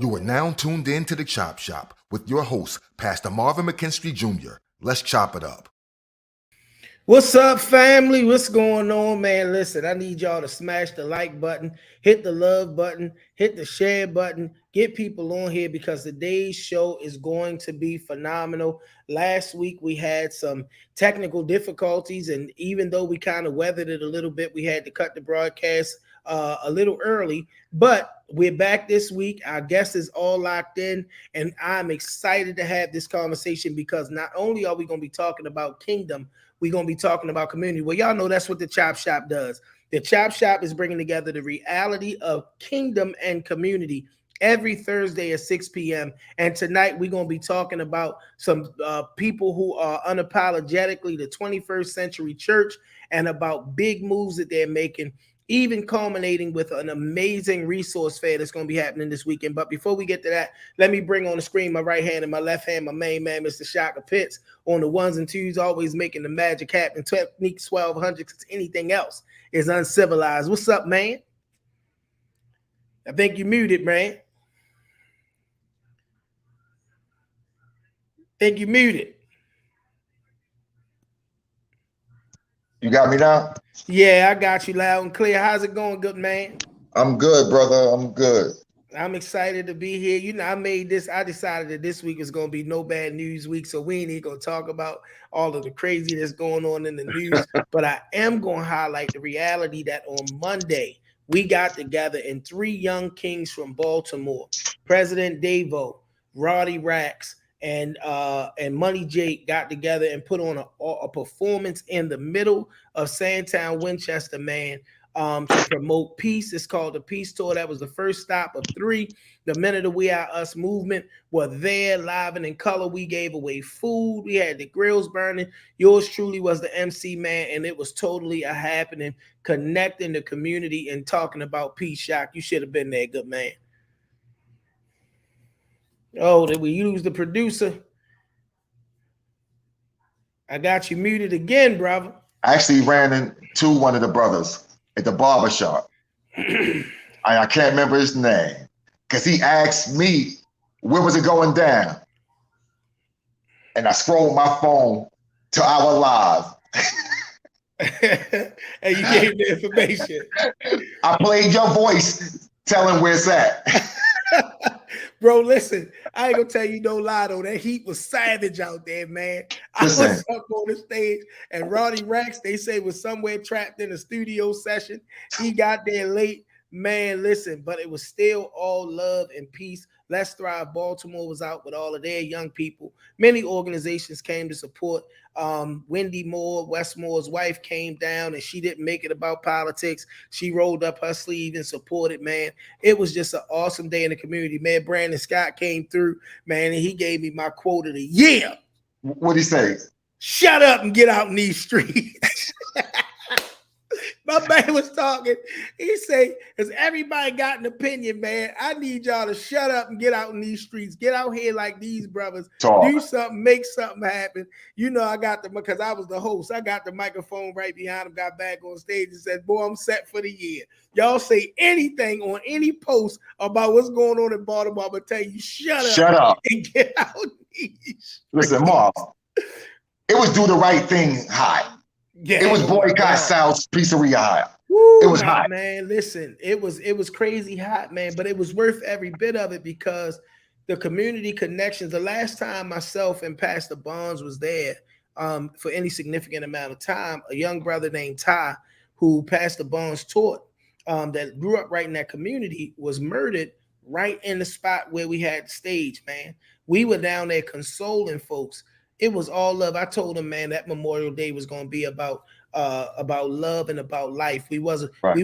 You are now tuned in to the Chop Shop with your host, Pastor Marvin McKenstry Jr. Let's chop it up. What's up, family? What's going on, man? Listen, I need y'all to smash the like button, hit the love button, hit the share button, get people on here because today's show is going to be phenomenal. Last week, we had some technical difficulties, and even though we kind of weathered it a little bit, we had to cut the broadcast a little early, but we're back this week. Our guest is all locked in, and I'm excited to have this conversation because not only are we going to be talking about kingdom, we're going to be talking about community. Well, y'all know that's what the Chop Shop does. The Chop Shop is bringing together the reality of kingdom and community every Thursday at 6 p.m. And tonight we're going to be talking about some people who are unapologetically the 21st century church and about big moves that they're making, even culminating with an amazing resource fair that's going to be happening this weekend. But before we get to that, let me bring on the screen my right hand and my left hand, my main man, Mr. Shaka on the ones and twos, always making the magic happen. Technique 1200, because anything else is uncivilized. What's up, man? I think you muted, man. Think you muted. You got me now? Yeah, I got you loud and clear. How's it going, good man? I'm good, brother. I'm good. I'm excited to be here. You know, I decided that this week is going to be no bad news week, so we ain't even going to talk about all of the crazy that's going on in the news, but I am going to highlight the reality that on Monday, we got together and three young kings from Baltimore, President Davo, Roddy Rax, and Money Jake got together and put on a performance in the middle of Sandtown, Winchester, man, to promote peace. It's called the Peace Tour. That was the first stop of three. The Men of the We Are Us movement were there, live and in color. We gave away food. We had the grills burning. Yours truly was the MC, man, and it was totally a happening, connecting the community and talking about peace. Shock, you should have been there, good man. Oh, did we use the producer? I got you muted again, brother. I actually ran into one of the brothers at the barber shop. I can't remember his name because he asked me, where was it going down? And I scrolled my phone to our live. And you gave the information. I played your voice telling where it's at. Bro, listen, I ain't gonna tell you no lie though. That heat was savage out there, man. I was up on the stage, and Roddy Rax, they say, was somewhere trapped in a studio session. He got there late. Man, listen, but it was still all love and peace. Let's Thrive Baltimore was out with all of their young people. Many organizations came to support. Wendy Moore, Westmore's wife, came down, and she didn't make it about politics. She rolled up her sleeve and supported, man. It was just an awesome day in the community, man. Brandon Scott came through, man, and he gave me my quote of the year. What'd he say? Shut up and get out in these streets. My man was talking. He say, "Has everybody got an opinion, man? I need y'all to shut up and get out in these streets. Get out here like these brothers. Talk. Do something, make something happen." You know, I got because I was the host. I got the microphone right behind him. Got back on stage and said, "Boy, I'm set for the year. Y'all say anything on any post about what's going on in Baltimore, I'm gonna tell you, shut up and get out these streets." Listen, Marv, it was Do the Right Thing high. Yeah, it was Boycott South's Pizzeria high. Woo, it was hot, man. Listen, it was crazy hot, man. But it was worth every bit of it because the community connections. The last time myself and Pastor Bonds was there for any significant amount of time, a young brother named Ty, who Pastor Bonds taught, that grew up right in that community, was murdered right in the spot where we had the stage. Man, we were down there consoling folks. It was all love. I told him, man, that Memorial Day was going to be about love and about life. We were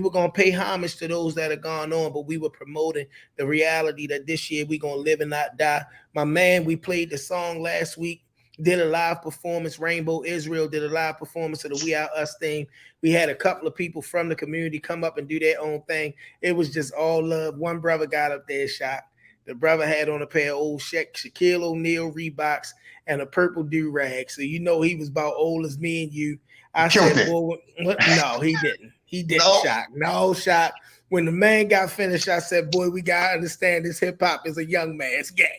going to pay homage to those that have gone on, but we were promoting the reality that this year we're going to live and not die. My man, we played the song last week, did a live performance. Rainbow Israel did a live performance of the We Are Us thing. We had a couple of people from the community come up and do their own thing. It was just all love. One brother got up there shot. The brother had on a pair of old Shaquille O'Neal Reeboks and a purple do-rag. So you know he was about old as me and you. I said, boy, no, he didn't. He didn't, no. Shock. No, Shock. When the man got finished, I said, boy, we got to understand this hip hop is a young man's game.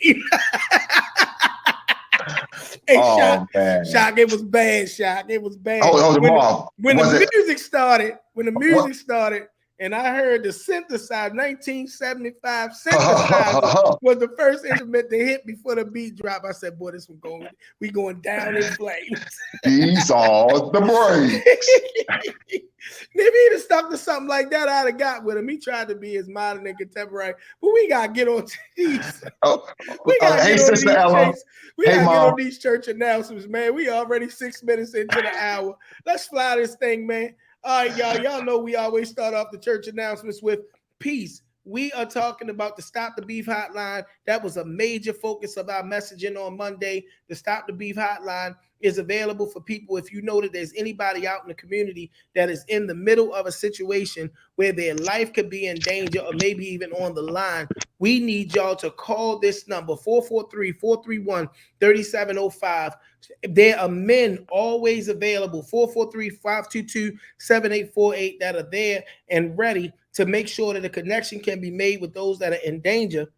Hey, Oh, man. Shaka, it was bad, Shaka. It was bad. When the music started, What? and I heard the synthesizer, 1975 synthesizer was the first instrument to hit before the beat drop. I said, boy, we going down in flames. These are the breaks. If he'd have stuck to something like that, I'd have got with him. He tried to be as modern and contemporary, but we got to get on these. We got to Hey, Sister Ella. get on these church announcements, man. We already 6 minutes into the hour. Let's fly this thing, man. All right, y'all. Y'all know we always start off the church announcements with peace. We are talking about the Stop the Beef Hotline. That was a major focus of our messaging on Monday. The Stop the Beef Hotline is available for people if you know that there's anybody out in the community that is in the middle of a situation where their life could be in danger or maybe even on the line. We need y'all to call this number, 443-431-3705. There are men always available, 443-522-7848, that are there and ready to make sure that a connection can be made with those that are in danger,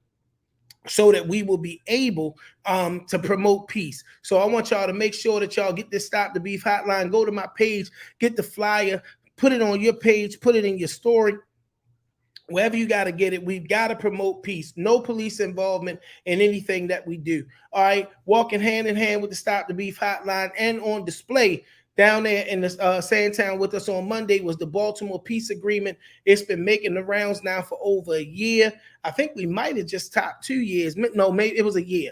so that we will be able to promote peace. So I want y'all to make sure that y'all get this Stop the Beef Hotline. Go to my page, get the flyer, put it on your page, put it in your story. Wherever you got to get it, we've got to promote peace. No police involvement in anything that we do. All right, walking hand in hand with the Stop the Beef Hotline, and on display down there in the Sandtown with us on Monday was the Baltimore Peace Agreement. It's been making the rounds now for over a year. I think we might have just topped 2 years. No, maybe it was a year.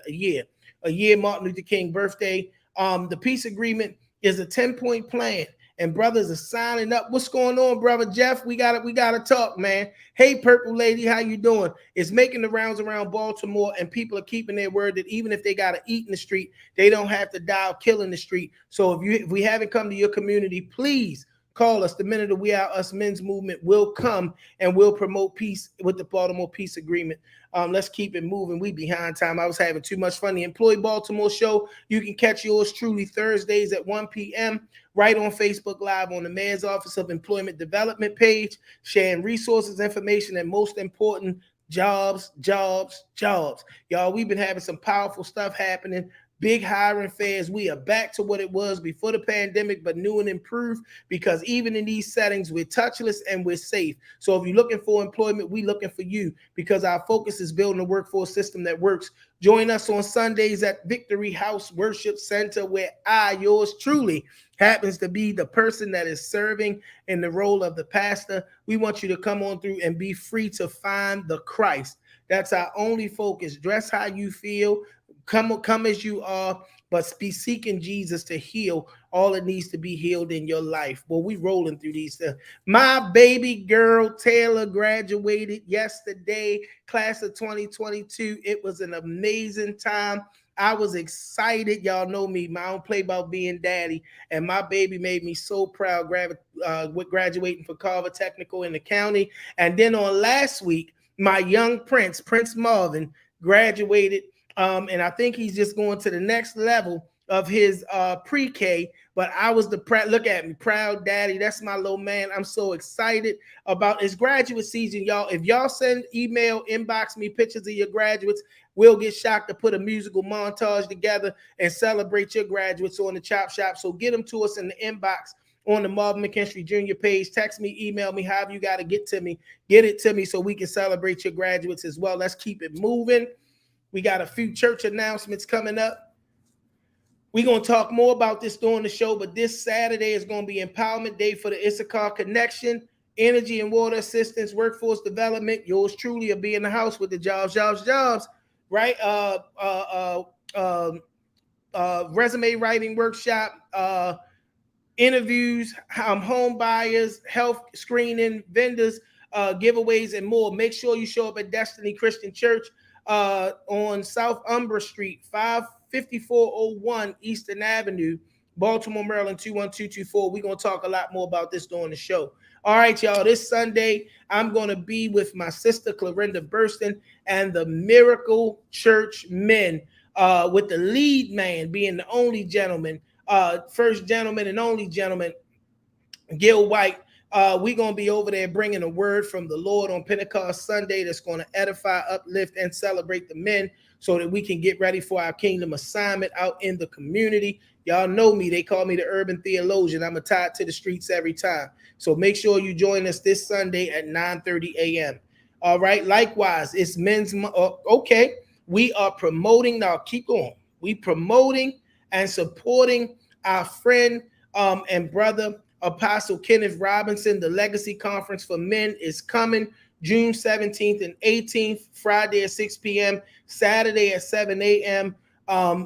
Martin Luther King birthday. The peace agreement is a 10-point plan, and brothers are signing up. What's going on, brother Jeff? We gotta talk, man. Hey, Purple Lady, how you doing? It's making the rounds around Baltimore, and people are keeping their word that even if they gotta eat in the street, they don't have to die or kill in the street. So if we haven't come to your community, please call us. The minute the We Are Us Men's movement will come and we'll promote peace with the Baltimore Peace Agreement. Let's keep it moving. We behind time. I was having too much fun. The Employee Baltimore show, you can catch yours truly Thursdays at 1 p.m. right on Facebook Live on the Mayor's Office of Employment Development page, sharing resources, information, and most important, jobs. Y'all, we've been having some powerful stuff happening. Big hiring fairs. We are back to what it was before the pandemic, but new and improved, because even in these settings, we're touchless and we're safe. So if you're looking for employment, we're looking for you, because our focus is building a workforce system that works. Join us on Sundays at Victory House Worship Center, where I, yours truly, happens to be the person that is serving in the role of the pastor. We want you to come on through and be free to find the Christ. That's our only focus. Dress how you feel. Come as you are, but be seeking Jesus to heal all that needs to be healed in your life. Well, we rolling through these things. My baby girl Taylor graduated yesterday, class of 2022. It was an amazing time. I was excited. Y'all know me. I don't play about being daddy, and my baby made me so proud with graduating for Carver Technical in the county. And then on last week, my young Prince Marvin, graduated. And I think he's just going to the next level of his pre-K. But I was look at me, proud daddy. That's my little man. I'm so excited about his graduate season, y'all. If y'all send email, inbox me pictures of your graduates, we'll get Shaka to put a musical montage together and celebrate your graduates on the Chop Shop. So get them to us in the inbox on the Marvin McKenstry Jr. page. Text me, email me, however you got to get to me. Get it to me so we can celebrate your graduates as well. Let's keep it moving. We got a few church announcements coming up. We're going to talk more about this during the show, but this Saturday is going to be Empowerment Day for the Issachar Connection, Energy and Water Assistance, Workforce Development. Yours truly will be in the house with the jobs, right? Resume writing workshop, interviews, home buyers, health screening, vendors, giveaways, and more. Make sure you show up at Destiny Christian Church on South Umbra Street, 55401 Eastern Avenue, Baltimore, Maryland, 21224. We're going to talk a lot more about this during the show. All right, y'all, this Sunday, I'm going to be with my sister, Clarinda Burston, and the Miracle Church Men, with the lead man being the only gentleman, first gentleman and only gentleman, Gil White, We're going to be over there bringing a word from the Lord on Pentecost Sunday that's going to edify, uplift, and celebrate the men so that we can get ready for our kingdom assignment out in the community. Y'all know me. They call me the urban theologian. I'm tied to the streets every time. So make sure you join us this Sunday at 9:30 a.m. All right. Likewise, it's men's. Okay. We are promoting. Now keep going. We promoting and supporting our friend and brother Apostle Kenneth Robinson. The Legacy Conference for Men is coming June 17th and 18th, Friday at 6 p.m., Saturday at 7 a.m.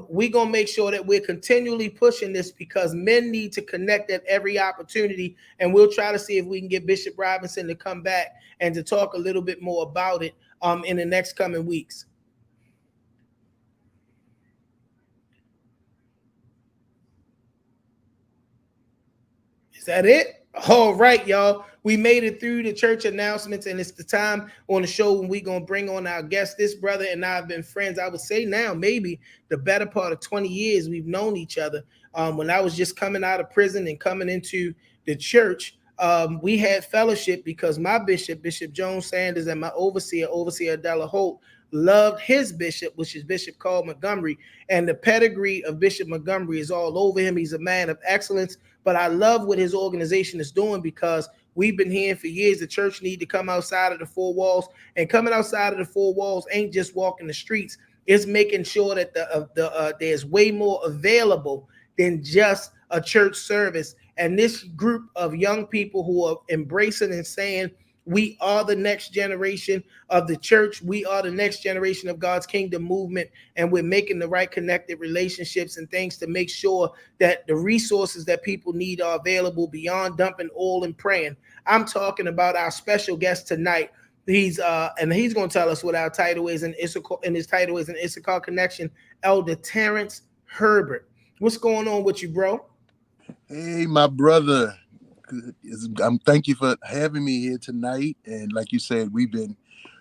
We're going to make sure that we're continually pushing this because men need to connect at every opportunity. And we'll try to see if we can get Bishop Robinson to come back and to talk a little bit more about it in the next coming weeks. Is that it? All right, y'all. We made it through the church announcements, and it's the time on the show when we're going to bring on our guest. This brother and I have been friends, I would say now, maybe the better part of 20 years we've known each other. When I was just coming out of prison and coming into the church, we had fellowship because my bishop, Bishop Jones Sanders, and my overseer Della Holt, loved his bishop, which is Bishop Carl Montgomery, and the pedigree of Bishop Montgomery is all over him. He's a man of excellence, but I love what his organization is doing because we've been hearing for years the church need to come outside of the four walls, and coming outside of the four walls ain't just walking the streets. It's making sure that there's way more available than just a church service. And this group of young people who are embracing and saying, we are the next generation of the church. We are the next generation of God's kingdom movement. And we're making the right connected relationships and things to make sure that the resources that people need are available beyond dumping oil and praying. I'm talking about our special guest tonight. He's going to tell us what our title is, and his title is an Issachar Connection, Elder Terrence Herbert. What's going on with you, bro? Hey, my brother. Thank you for having me here tonight. And like you said, we've been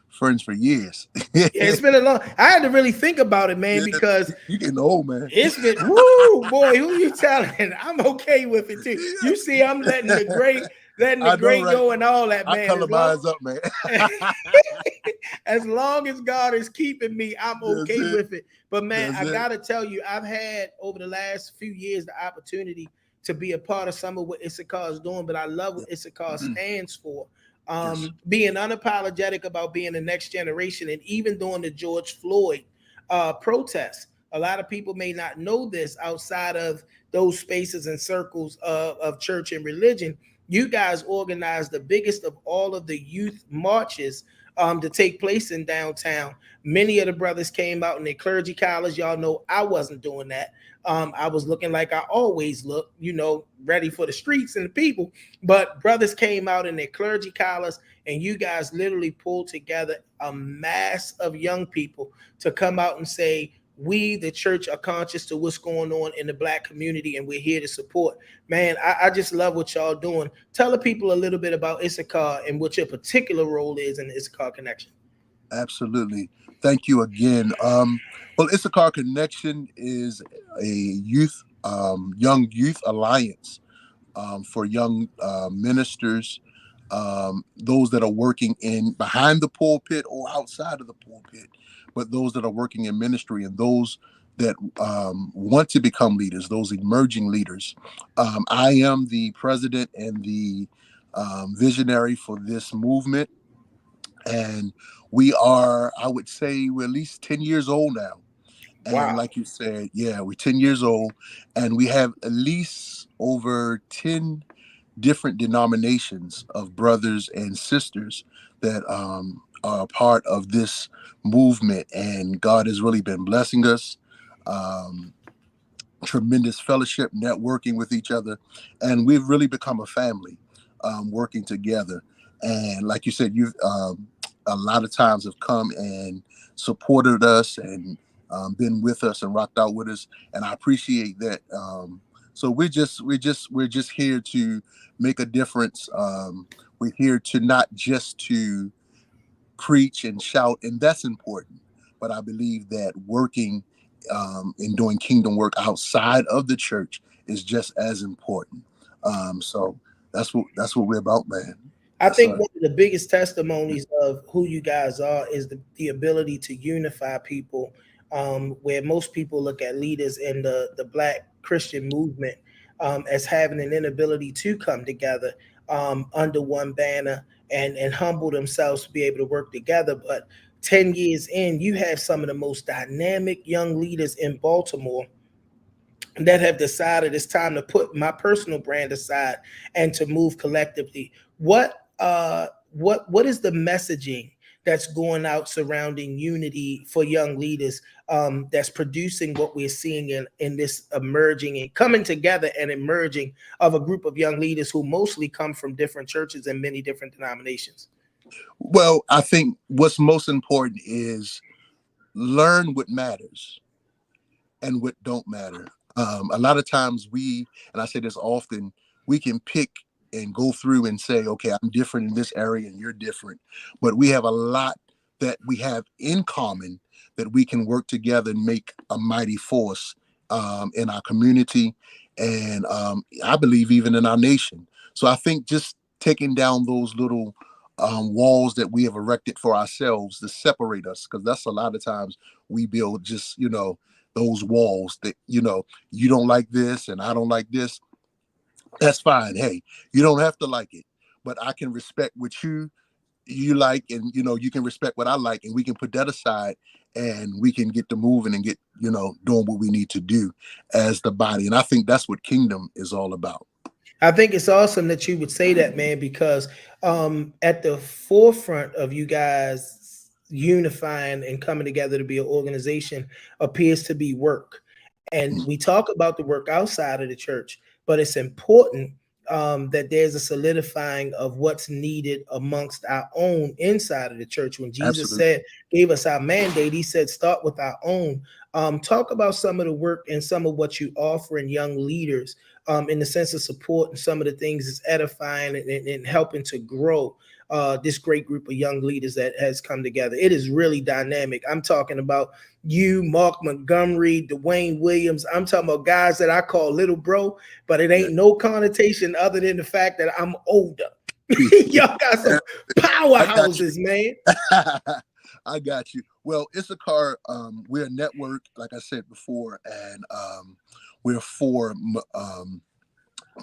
friends for years. Yeah, it's been a long. I had to really think about it, man, because you getting old, man. It's been woo, boy. Who you telling? I'm okay with it too. You see, I'm letting the great go and all that, man. I color my eyes up, man. As long as God is keeping me, I'm okay with it. But man, I gotta tell you, I've had over the last few years the opportunity to be a part of some of what Issachar is doing, but I love what Issachar stands for. Being unapologetic about being the next generation, and even during the George Floyd protests. A lot of people may not know this outside of those spaces and circles of church and religion. You guys organized the biggest of all of the youth marches to take place in downtown. Many of the brothers came out in their clergy collars. Y'all know I wasn't doing that. I was looking like I always look, ready for the streets and the people. But brothers came out in their clergy collars, and you guys literally pulled together a mass of young people to come out and say, we, the church, are conscious to what's going on in the Black community, and we're here to support. Man, I just love what y'all doing. Tell the people a little bit about Issachar and what your particular role is in the Issachar Connection. Absolutely. Thank you again. Well, Issachar Connection is a young youth alliance for young ministers, those that are working behind the pulpit or outside of the pulpit, but those that are working in ministry and those that want to become leaders, those emerging leaders. I am the president and the visionary for this movement. And we are, I would say, we're at least 10 years old now. And wow. Like you said, we're 10 years old, and we have at least over 10 different denominations of brothers and sisters that are a part of this movement. And God has really been blessing us. Tremendous fellowship, networking with each other. And we've really become a family working together. And like you said, you've a lot of times have come and supported us and been with us and rocked out with us, and I appreciate that. So we're just here to make a difference. We're here to not just to preach and shout, and that's important. But I believe that working and doing kingdom work outside of the church is just as important. So That's what we're about, man. I Yes, think sir. one of the biggest testimonies of who you guys are is the ability to unify people, where most people look at leaders in the Black Christian movement as having an inability to come together under one banner and humble themselves to be able to work together. But 10 years in, you have some of the most dynamic young leaders in Baltimore that have decided it's time to put my personal brand aside and to move collectively. What is the messaging that's going out surrounding unity for young leaders, that's producing what we're seeing in this emerging and coming together and emerging of a group of young leaders who mostly come from different churches and many different denominations? Well, I think what's most important is learn what matters and what don't matter. A lot of times and I say this often, we can pick and go through and say, okay, I'm different in this area and you're different. But we have a lot that we have in common that we can work together and make a mighty force in our community. And I believe even in our nation. So I think just taking down those little walls that we have erected for ourselves to separate us, because that's a lot of times we build just, those walls that, you don't like this and I don't like this. That's fine. Hey, you don't have to like it, but I can respect what you like, and you can respect what I like, and we can put that aside and we can get to moving and get, doing what we need to do as the body. And I think that's what kingdom is all about. I think it's awesome that you would say that, man, because at the forefront of you guys unifying and coming together to be an organization appears to be work. And we talk about the work outside of the church, but it's important that there's a solidifying of what's needed amongst our own inside of the church. When Jesus gave us our mandate, he said, start with our own. Talk about some of the work and some of what you offer in young leaders in the sense of support and some of the things that's edifying and helping to grow this great group of young leaders that has come together. It is really dynamic. I'm talking about you, Mark Montgomery, Dwayne Williams. I'm talking about guys that I call little bro, but it ain't no connotation other than the fact that I'm older. Y'all got some powerhouses, man. I got you. Well, Issachar, we're a network, like I said before, and we're for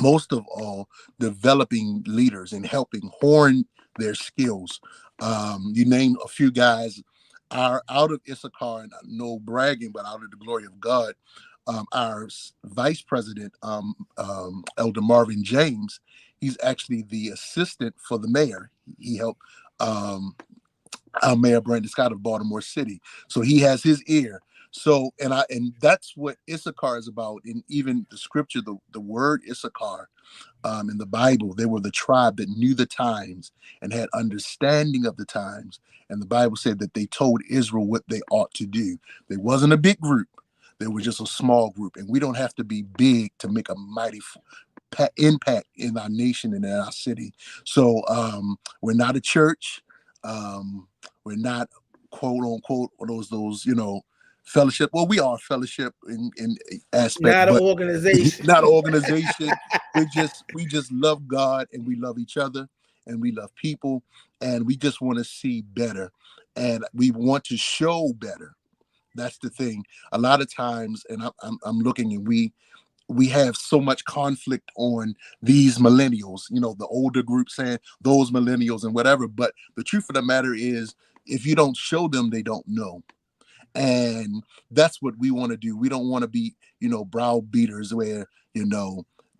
most of all developing leaders and helping hone their skills. You name a few guys are out of Issachar, and no bragging, but out of the glory of God. Our vice president, Elder Marvin James, he's actually the assistant for the mayor. He helped our mayor Brandon Scott of Baltimore City, so he has his ear. So, and that's what Issachar is about. In even the scripture, the word Issachar in the Bible, they were the tribe that knew the times and had understanding of the times. And the Bible said that they told Israel what they ought to do. They wasn't a big group. They were just a small group. And we don't have to be big to make a mighty impact in our nation and in our city. So we're not a church. We're not quote unquote those fellowship. Well, we are fellowship in aspect, not an but organization. not an organization. we just love God, and we love each other, and we love people, and we just want to see better, and we want to show better. That's the thing. A lot of times, and I'm looking, and we have so much conflict on these millennials, the older group saying those millennials and whatever. But the truth of the matter is, if you don't show them, they don't know. And that's what we want to do. We don't want to be, browbeaters where,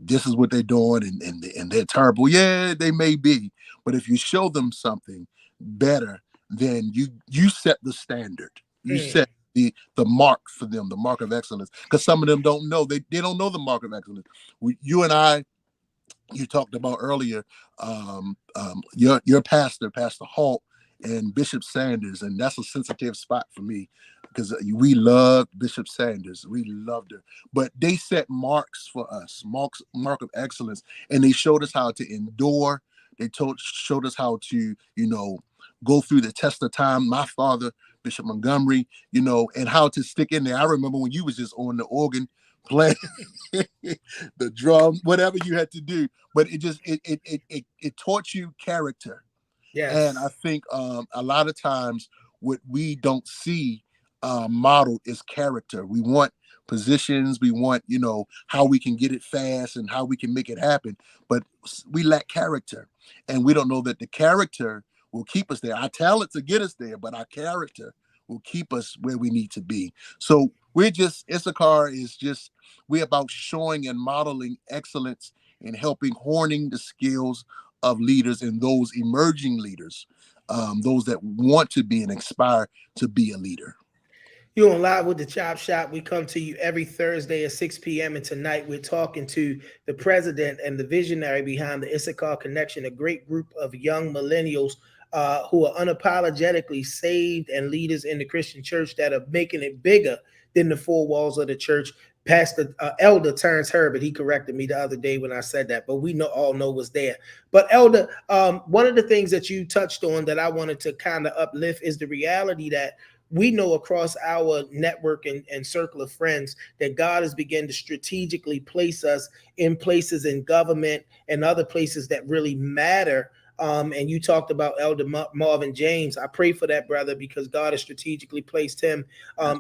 this is what they're doing and they're terrible. Yeah, they may be. But if you show them something better, then you set the standard. You set the mark for them, the mark of excellence. Because some of them don't know. They don't know the mark of excellence. You and I, you talked about earlier, your pastor, Pastor Hall, and Bishop Sanders, and that's a sensitive spot for me because we loved Bishop Sanders. We loved her. But they set marks for us, mark of excellence, and they showed us how to endure. They showed us how to, go through the test of time. My father, Bishop Montgomery, and how to stick in there. I remember when you was just on the organ play the drums, whatever you had to do. But it taught you character. And I Yes. think a lot of times what we don't see modeled is character. We want positions, we want, how we can get it fast and how we can make it happen. But we lack character. And we don't know that the character will keep us there. Our talents will get us there, but our character will keep us where we need to be. So Issachar is just, we're about showing and modeling excellence and helping honing the skills of leaders and those emerging leaders, those that want to be and aspire to be a leader. You're on Live with the Chop Shop. We come to you every Thursday at 6 p.m. And tonight we're talking to the president and the visionary behind the Issachar Connection, a great group of young millennials who are unapologetically saved and leaders in the Christian church that are making it bigger than the four walls of the church. Pastor Elder Terrence Herbert, he corrected me the other day when I said that, but we all know was there. But Elder, one of the things that you touched on that I wanted to kind of uplift is the reality that we know across our network and circle of friends that God has begun to strategically place us in places in government and other places that really matter. And you talked about Elder Marvin James. I pray for that brother because God has strategically placed him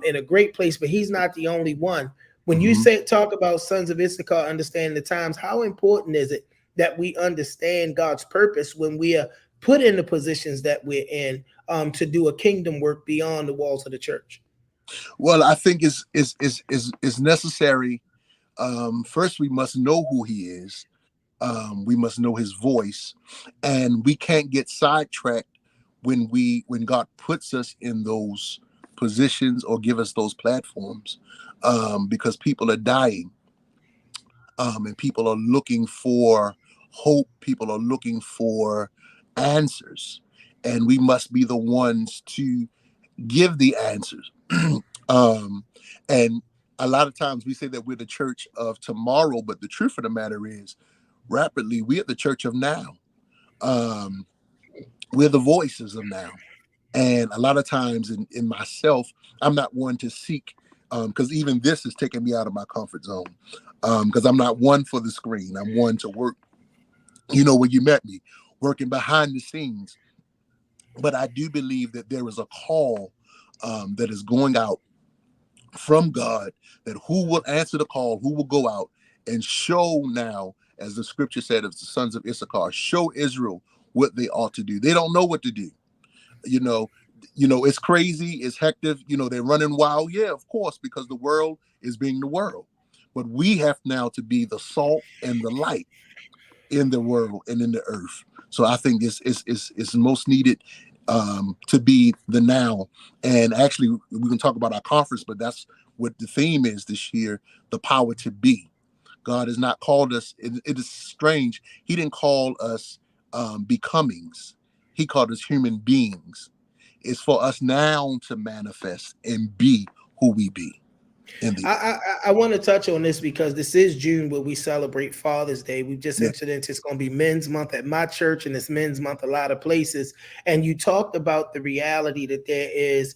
in a great place, but he's not the only one. When you talk about sons of Issachar, understanding the times, how important is it that we understand God's purpose when we are put in the positions that we're in to do a kingdom work beyond the walls of the church? Well, I think is necessary. First, we must know who he is. We must know his voice, and we can't get sidetracked when God puts us in those positions or give us those platforms, because people are dying, and people are looking for hope. People are looking for answers, and we must be the ones to give the answers. And a lot of times we say that we're the church of tomorrow, but the truth of the matter is, rapidly, we're the church of now. We're the voices of now. And a lot of times in myself, I'm not one to seek, because even this is taking me out of my comfort zone, because I'm not one for the screen. I'm one to work, when you met me, working behind the scenes. But I do believe that there is a call that is going out from God, that who will answer the call, who will go out and show now, as the scripture said of the sons of Issachar, show Israel what they ought to do. They don't know what to do. It's crazy, it's hectic, they're running wild. Yeah, of course, because the world is being the world. But we have now to be the salt and the light in the world and in the earth. So I think it's most needed to be the now. And actually, we can talk about our conference, but that's what the theme is this year: the power to be. God has not called us. It is strange. He didn't call us becomings. He called us human beings. It's for us now to manifest and be who we be. I want to touch on this because this is June where we celebrate Father's Day. We've just entered into, it's going to be Men's Month at my church, and it's Men's Month a lot of places. And you talked about the reality that there is,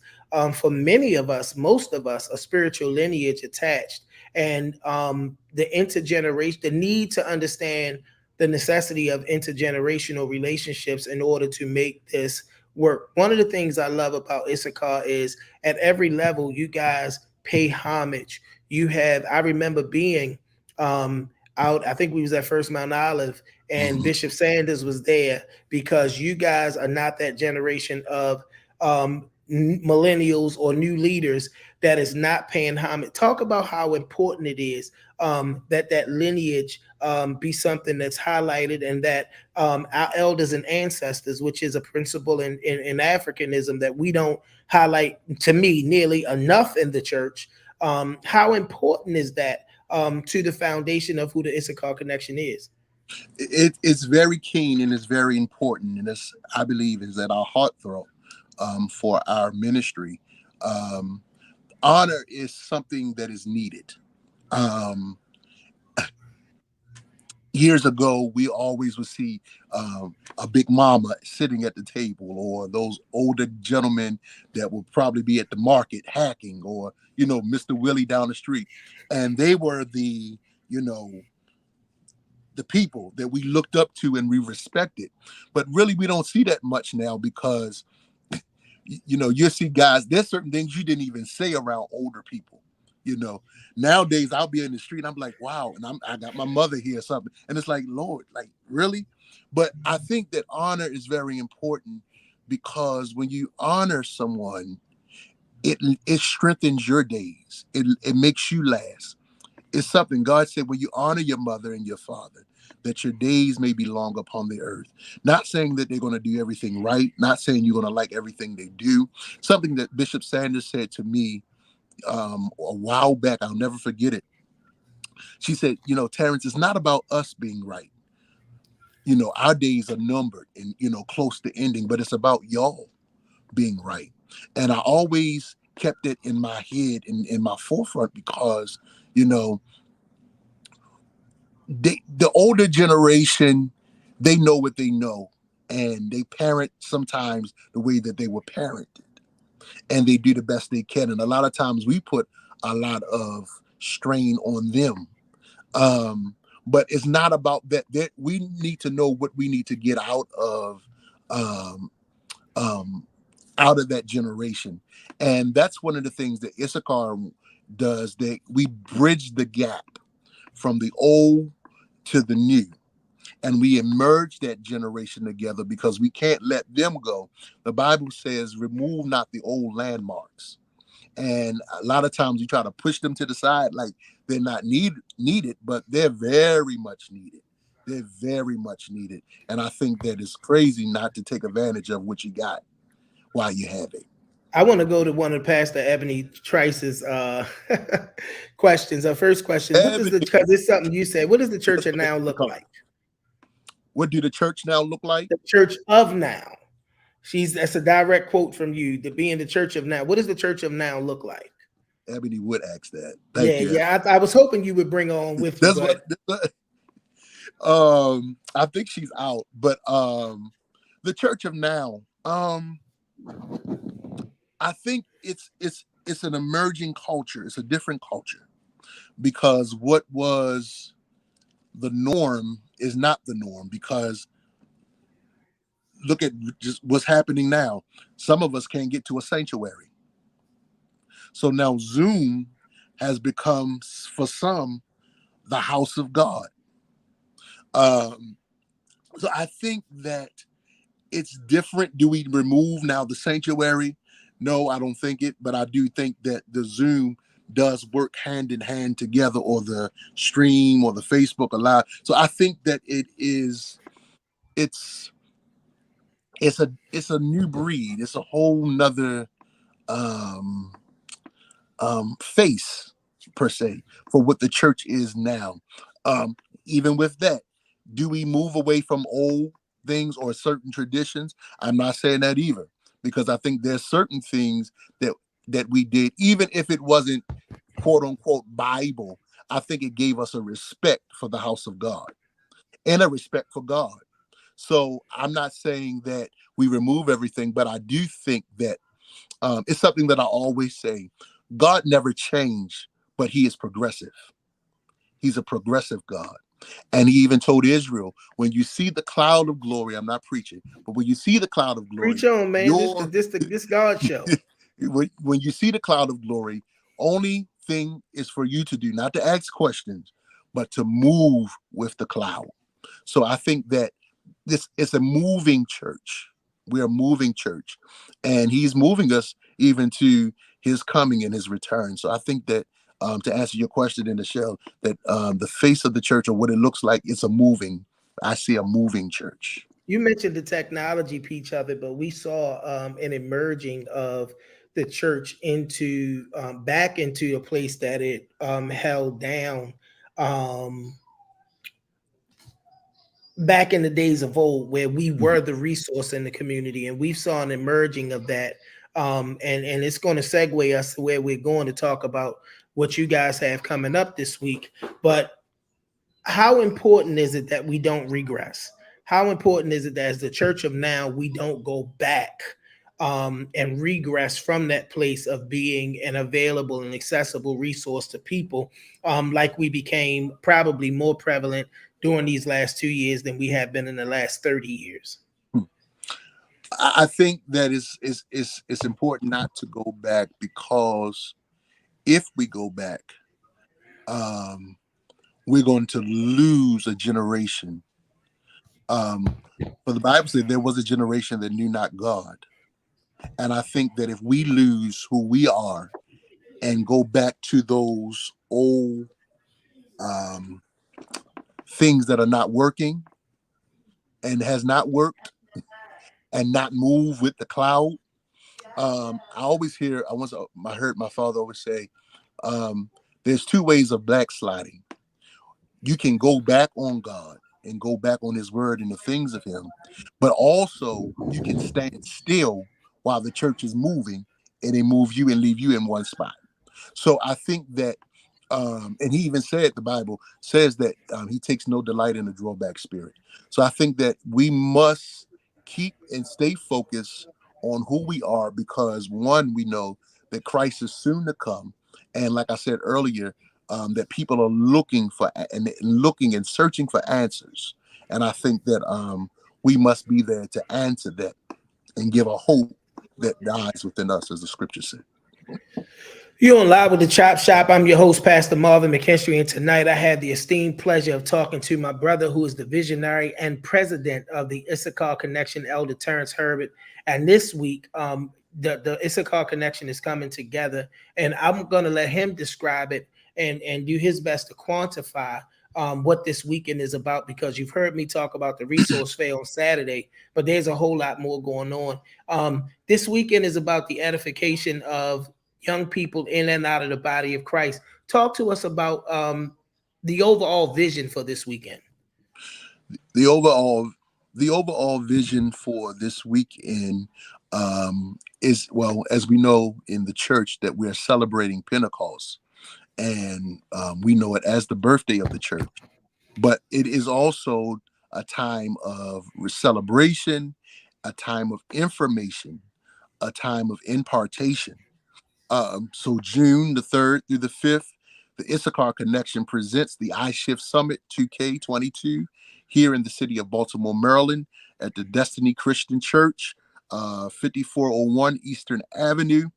for many of us, most of us, a spiritual lineage attached, and the intergeneration, the need to understand the necessity of intergenerational relationships in order to make this work. One of the things I love about Issachar is at every level, you guys pay homage. I remember being out, I think we was at First Mount Olive, and Bishop Sanders was there, because you guys are not that generation of millennials or new leaders that is not paying homage. Talk about how important it is that lineage be something that's highlighted, and that our elders and ancestors, which is a principle in Africanism that we don't highlight, to me, nearly enough in the church. How important is that to the foundation of who the Issachar Connection is? It's very keen and it's very important, and this, I believe, is at our heartthrob for our ministry. Honor is something that is needed. years ago, we always would see a big mama sitting at the table, or those older gentlemen that would probably be at the market hacking, or, Mr. Willie down the street. And they were the people that we looked up to and we respected. But really, we don't see that much now, because, you see guys, there's certain things you didn't even say around older people. Nowadays I'll be in the street and I'm like, wow, and I got my mother here or something, and it's like, Lord, like, really? But I think that honor is very important, because when you honor someone, it strengthens your days. It makes you last. It's something God said, when you honor your mother and your father, that your days may be long upon the earth. Not saying that they're going to do everything right, not saying you're going to like everything they do. Something that Bishop Sanders said to me a while back, I'll never forget it. She said, Terrence, it's not about us being right. Our days are numbered and, close to ending, but it's about y'all being right. And I always kept it in my head and in my forefront, because, the older generation, they know what they know, and they parent sometimes the way that they were parented, and they do the best they can. And a lot of times we put a lot of strain on them. But it's not about that. We need to know what we need to get out of that generation. And that's one of the things that Issachar does, that we bridge the gap from the old to the new. And we emerge that generation together, because we can't let them go. The Bible says, remove not the old landmarks. And a lot of times you try to push them to the side like they're not needed, but they're very much needed. They're very much needed. And I think that it's crazy not to take advantage of what you got while you have it. I want to go to one of Pastor Ebony Trice's questions. Our first question, because it's something you said, what does the church of now look like? What do the church now look like? The church of now. That's a direct quote from you, to be in the church of now. What does the church of now look like? Ebony would ask that. Thank you. Yeah. I was hoping you would bring on with you. I think she's out, but the church of now, I think it's an emerging culture. It's a different culture, because what was the norm is not the norm. Because look at just what's happening now. Some of us can't get to a sanctuary. So now Zoom has become, for some, the house of God. So I think that it's different. Do we remove now the sanctuary? No, I don't think it, but I do think that the Zoom does work hand in hand together, or the stream, or the Facebook Live. So I think that it's a new breed. It's a whole nother face, per se, for what the church is now. Even with that, do we move away from old things or certain traditions? I'm not saying that either, because I think there's certain things that we did, even if it wasn't quote unquote Bible. I think it gave us a respect for the house of God and a respect for God. So I'm not saying that we remove everything, but I do think that it's something that I always say. God never changed, but he is progressive. He's a progressive God. And he even told Israel, when you see the cloud of glory, I'm not preaching, but when you see the cloud of glory, preach on, man. This God show. When you see the cloud of glory, only thing is for you to do, not to ask questions, but to move with the cloud. So I think that this is a moving church. We're a moving church, and he's moving us even to his coming and his return. So I think that to answer your question in the shell, that the face of the church, or what it looks like, I see a moving church. You mentioned the technology piece of it, but we saw an emerging of the church into back into a place that it held down back in the days of old, where we were the resource in the community, and we saw an emerging of that. And it's going to segue us to where we're going to talk about what you guys have coming up this week. But how important is it that we don't regress? How important is it that as the church of now, we don't go back and regress from that place of being an available and accessible resource to people, like we became probably more prevalent during these last 2 years than we have been in the last 30 years? I think that it's important not to go back, because if we go back, we're going to lose a generation. For the Bible said there was a generation that knew not God. And I think that if we lose who we are and go back to those old things that are not working and has not worked and not move with the cloud, I always hear, I heard my father always say, there's two ways of backsliding. You can go back on God and go back on his word and the things of him, but also you can stand still while the church is moving, and they move you and leave you in one spot. So I think that, and he even said, the Bible says that he takes no delight in a drawback spirit. So I think that we must keep and stay focused on who we are, because one, we know that Christ is soon to come. And like I said earlier, that people are looking for and searching for answers. And I think that we must be there to answer that and give a hope that dies within us, as the scripture said. You're on Live with the Chop Shop. I'm your host, Pastor Marvin McKenstry, and tonight I had the esteemed pleasure of talking to my brother, who is the visionary and president of the Issachar Connection, Elder Terrence Herbert. And this week, the Issachar Connection is coming together, and I'm going to let him describe it and do his best to quantify what this weekend is about, because you've heard me talk about the resource fair on Saturday, but there's a whole lot more going on. This weekend is about the edification of young people in and out of the body of Christ. Talk to us about the overall vision for this weekend. The overall vision for this weekend is, well, as we know in the church, that we're celebrating Pentecost, and we know it as the birthday of the church. But it is also a time of celebration, a time of information, a time of impartation. So June the 3rd through the 5th, the Issachar Connection presents the iShift Summit 2K22 here in the city of Baltimore, Maryland, at the Destiny Christian Church, 5401 Eastern Avenue.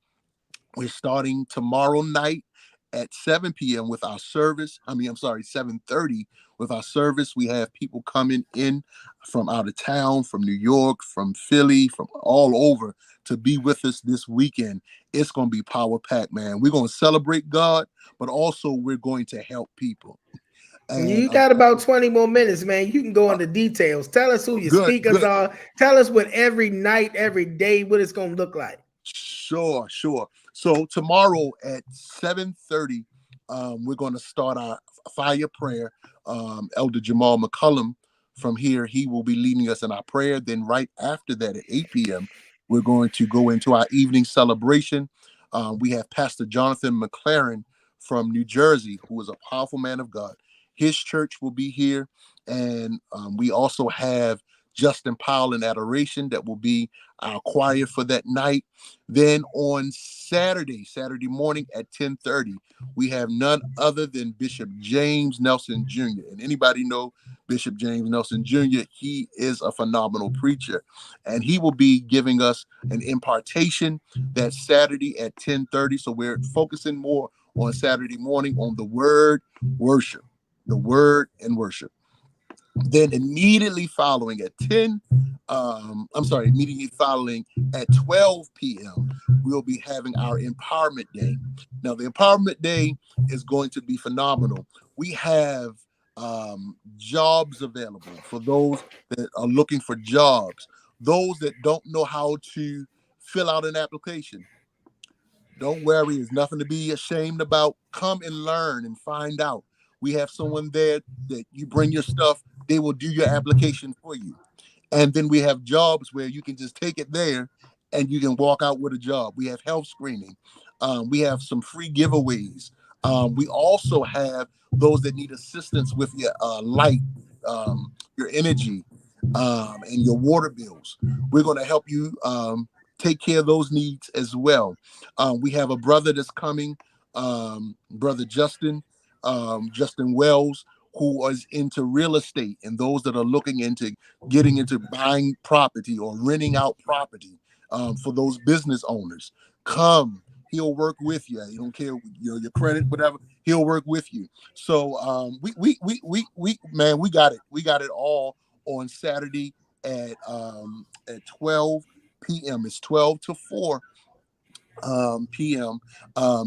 We're starting tomorrow night at 7 p.m. with our service. 7:30 with our service. We have people coming in from out of town, from New York, from Philly, from all over to be with us this weekend. It's going to be power packed, man. We're going to celebrate God, but also we're going to help people. And you got about 20 more minutes, man. You can go into details. Tell us who your speakers are. Tell us what every night, every day, what it's going to look like. Sure. So tomorrow at 7:30, we're going to start our fire prayer. Elder Jamal McCullum from here, he will be leading us in our prayer. Then right after that at 8 p.m., we're going to go into our evening celebration. We have Pastor Jonathan McLaren from New Jersey, who is a powerful man of God. His church will be here. And we also have Justin Powell in Adoration that will be our choir for that night. Then on Saturday morning at 10:30, we have none other than Bishop James Nelson Jr. And anybody know Bishop James Nelson Jr.? He is a phenomenal preacher, and he will be giving us an impartation that Saturday at 10:30. So we're focusing more on Saturday morning on the word and worship. Then immediately following at 12 p.m., we'll be having our Empowerment Day. Now, the Empowerment Day is going to be phenomenal. We have jobs available for those that are looking for jobs, those that don't know how to fill out an application. Don't worry, there's nothing to be ashamed about. Come and learn and find out. We have someone there that you bring your stuff, they will do your application for you. And then we have jobs where you can just take it there and you can walk out with a job. We have health screening. We have some free giveaways. We also have those that need assistance with your light, your energy, and your water bills. We're going to help you take care of those needs as well. We have a brother that's coming, Brother Justin Wells, who is into real estate, and those that are looking into getting into buying property or renting out property for those business owners. Come, he'll work with you. You don't care your credit, whatever. He'll work with you. So man, we got it. We got it all on Saturday at 12 p.m. It's 12 to 4 p.m.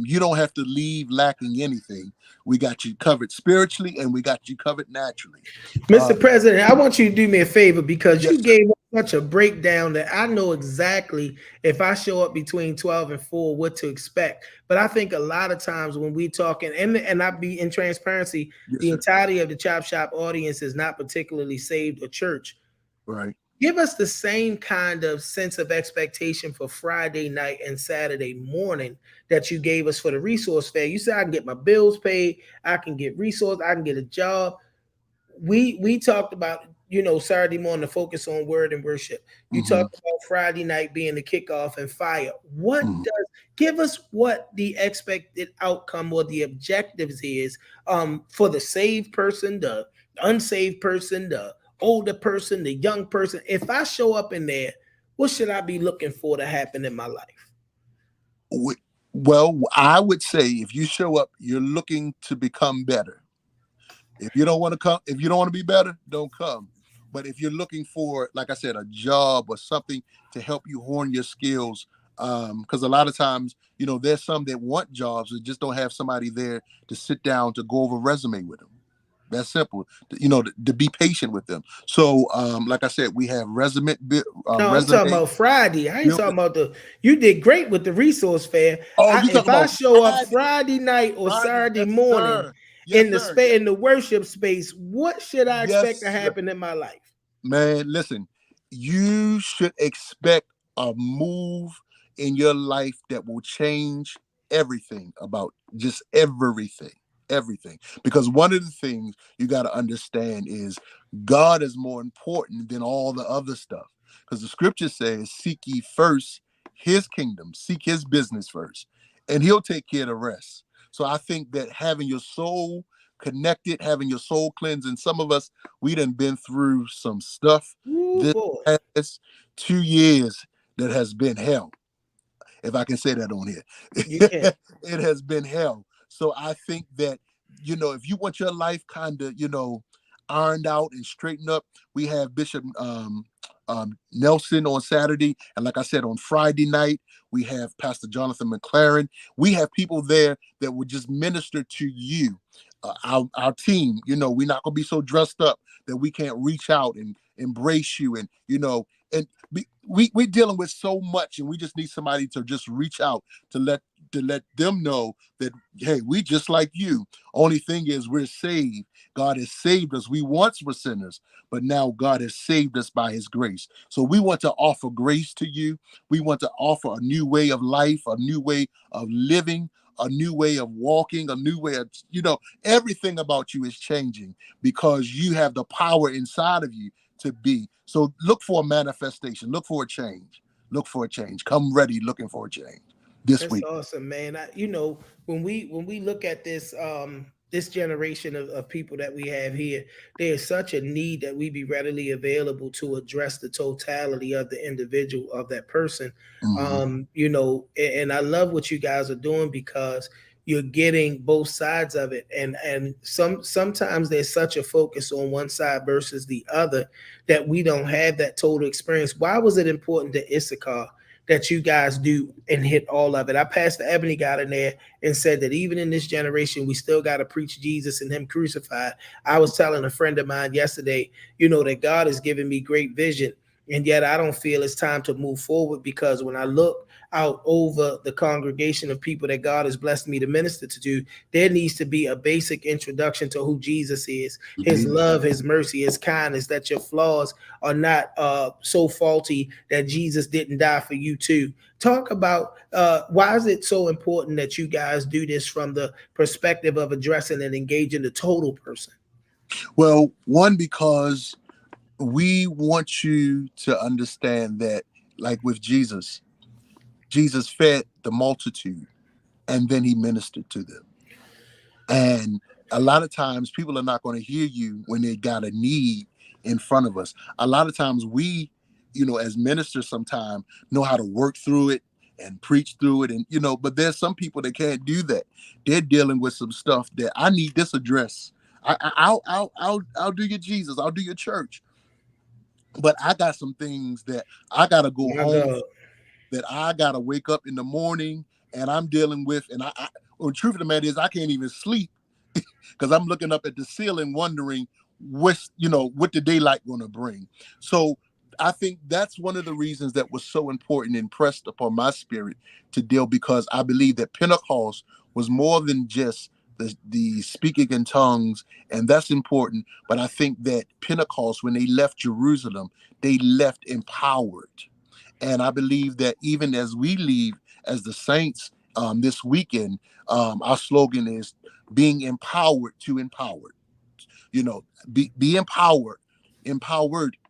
You don't have to leave lacking anything. We got you covered spiritually, and we got you covered naturally. Mr. President, I want you to do me a favor, because Yes, you sir. gave us such a breakdown that I know exactly if I show up between 12 and 4 what to expect. But I think a lot of times when we talking, and I be in transparency, Yes, the sir. entirety of the Chop Shop audience is not particularly saved or church. Right. Give us the same kind of sense of expectation for Friday night and Saturday morning that you gave us for the resource fair. You said I can get my bills paid, I can get resource, I can get a job. We talked about, Saturday morning to focus on word and worship. You talked about Friday night being the kickoff and fire. Give us what the expected outcome or the objectives is for the saved person, the unsaved person, the older person, the young person. If I show up in there, what should I be looking for to happen in my life? Well, I would say if you show up, you're looking to become better. If you don't want to come, if you don't want to be better, don't come. But if you're looking for, like I said, a job or something to help you hone your skills, because a lot of times, there's some that want jobs that just don't have somebody there to sit down to go over resume with them. That's simple. To be patient with them. So, like I said, we have No, I'm talking about Friday. I ain't talking about you did great with the resource fair. Oh, If I show up Friday night or Saturday morning in the worship space, what should I expect to happen in my life? Man, listen, you should expect a move in your life that will change everything about just everything. Because one of the things you got to understand is God is more important than all the other stuff. Because the scripture says, seek ye first his kingdom, seek his business first, and he'll take care of the rest. So I think that having your soul connected, having your soul cleansed, and some of us, we done been through some stuff this past 2 years that has been hell. If I can say that on here. You can. It has been hell. So I think that, if you want your life kind of, ironed out and straightened up, we have Bishop Nelson on Saturday. And like I said, on Friday night, we have Pastor Jonathan McLaren. We have people there that would just minister to you. Our team, we're not going to be so dressed up that we can't reach out and embrace you. And, we're dealing with so much, and we just need somebody to just reach out to let them know that, hey, we just like you. Only thing is we're saved. God has saved us. We once were sinners, but now God has saved us by his grace. So we want to offer grace to you. We want to offer a new way of life, a new way of living, a new way of walking, a new way of, everything about you is changing because you have the power inside of you to be. So look for a manifestation. Look for a change. Look for a change. Come ready looking for a change this week. That's awesome, man. When we look at this this generation of people that we have here, there's such a need that we be readily available to address the totality of the individual of that person. And I love what you guys are doing because you're getting both sides of it. And sometimes there's such a focus on one side versus the other that we don't have that total experience. Why was it important to Issachar that you guys do and hit all of it? Our Pastor Ebony got in there and said that even in this generation, we still got to preach Jesus and him crucified. I was telling a friend of mine yesterday, that God has given me great vision. And yet I don't feel it's time to move forward, because when I look out over the congregation of people that God has blessed me to minister to, there needs to be a basic introduction to who Jesus is, his love, his mercy, his kindness, that your flaws are not so faulty that Jesus didn't die for you too. Talk about why is it so important that you guys do this from the perspective of addressing and engaging the total person? Well, one, because we want you to understand that, like with Jesus, Jesus fed the multitude and then he ministered to them. And a lot of times people are not going to hear you when they got a need in front of us. A lot of times we, as ministers sometimes know how to work through it and preach through it. And, but there's some people that can't do that. They're dealing with some stuff that I need this address. I'll do your Jesus. I'll do your church. But I got some things that I got to go My home, God. that I got to wake up in the morning and I'm dealing with. And well, the truth of the matter is I can't even sleep because I'm looking up at the ceiling wondering what the daylight going to bring. So I think that's one of the reasons that was so important and pressed upon my spirit to deal, because I believe that Pentecost was more than just the speaking in tongues, and that's important. But I think that Pentecost, when they left Jerusalem, they left empowered. And I believe that even as we leave as the saints this weekend, our slogan is being empowered to empowered. Be empowered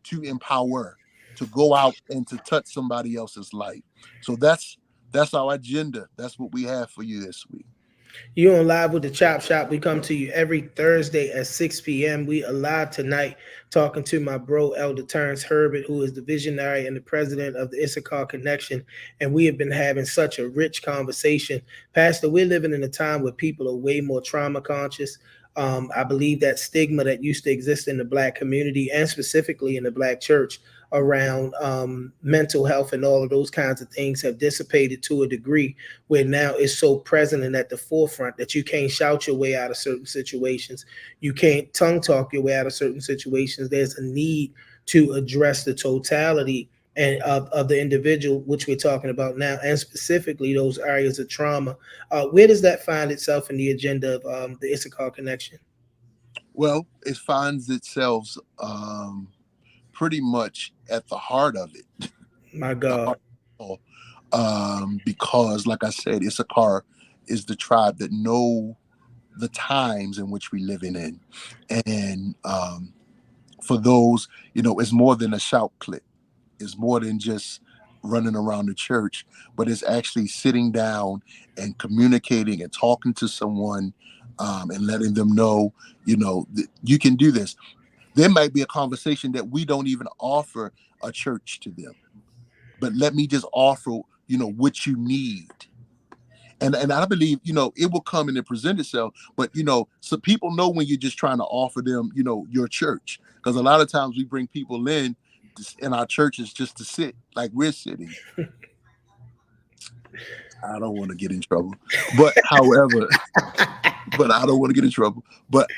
to empower, to go out and to touch somebody else's life. So that's our agenda. That's what we have for you this week. You on Live with the Chop Shop. We come to you every Thursday at 6 p.m. We are live tonight talking to my bro, Elder Terrence Herbert, who is the visionary and the president of the Issachar Connection. And we have been having such a rich conversation. Pastor, we're living in a time where people are way more trauma conscious. I believe that stigma that used to exist in the Black community and specifically in the Black church around mental health and all of those kinds of things have dissipated to a degree where now it's so present and at the forefront that you can't shout your way out of certain situations. You can't tongue talk your way out of certain situations. There's a need to address the totality and of the individual, which we're talking about now, and specifically those areas of trauma. Where does that find itself in the agenda of the Issachar Connection? Well, it finds itself pretty much at the heart of it. My God. Because, like I said, Issachar is the tribe that know the times in which we're living in. And for those, it's more than a shout clip. It's more than just running around the church, but it's actually sitting down and communicating and talking to someone and letting them know, you can do this. There might be a conversation that we don't even offer a church to them, but let me just offer, what you need. And I believe, it will come and it present itself, but, so people know when you're just trying to offer them, your church, because a lot of times we bring people in our churches just to sit like we're sitting. I don't want to get in trouble, but however, but I don't want to get in trouble, but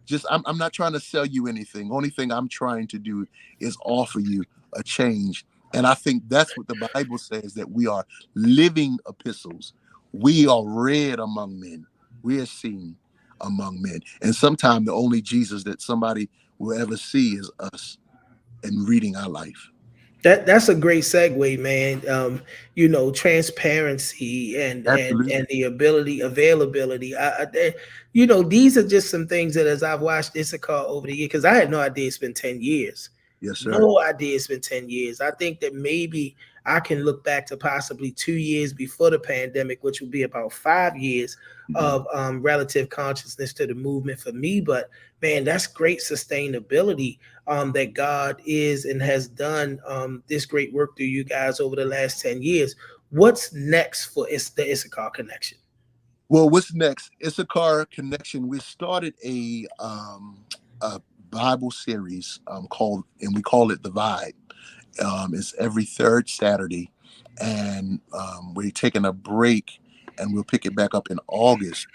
just I'm not trying to sell you anything. Only thing I'm trying to do is offer you a change. And I think that's what the Bible says, that we are living epistles. We are read among men. We are seen among men. And sometimes the only Jesus that somebody will ever see is us and reading our life. That's a great segue, man. Transparency and Absolutely. the availability. These are just some things that, as I've watched Issachar over the year, because I had no idea it's been 10 years. Yes, sir. No idea it's been 10 years. I think that maybe I can look back to possibly 2 years before the pandemic, which would be about 5 years of relative consciousness to the movement for me. But man, that's great sustainability that God is and has done this great work through you guys over the last 10 years. What's next for the Issachar Connection? Well, what's next? Issachar Connection. We started a Bible series we call it The Vibe. It's every third Saturday, and we're taking a break, and we'll pick it back up in August.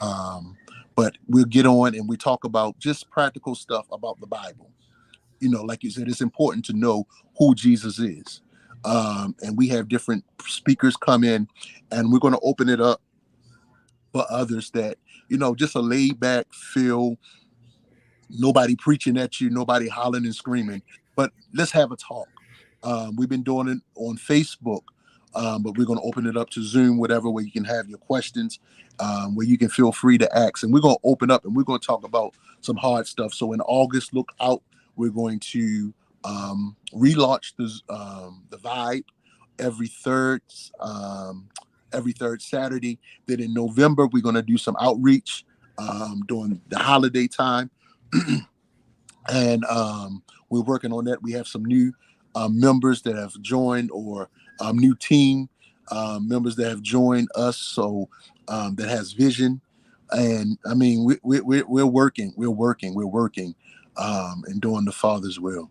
But we'll get on and we talk about just practical stuff about the Bible. like you said, it's important to know who Jesus is. And we have different speakers come in, and we're going to open it up for others that, just a laid back feel, nobody preaching at you, nobody hollering and screaming, but let's have a talk. We've been doing it on Facebook, but we're going to open it up to Zoom, whatever, where you can have your questions, where you can feel free to ask. And we're going to open up and we're going to talk about some hard stuff. So in August, look out. We're going to relaunch the Vibe every third Saturday. Then in November, we're going to do some outreach during the holiday time. And we're working on that. We have some new members that have joined, or new team members that have joined us. So that has vision. And I mean, we're working, and doing the Father's will.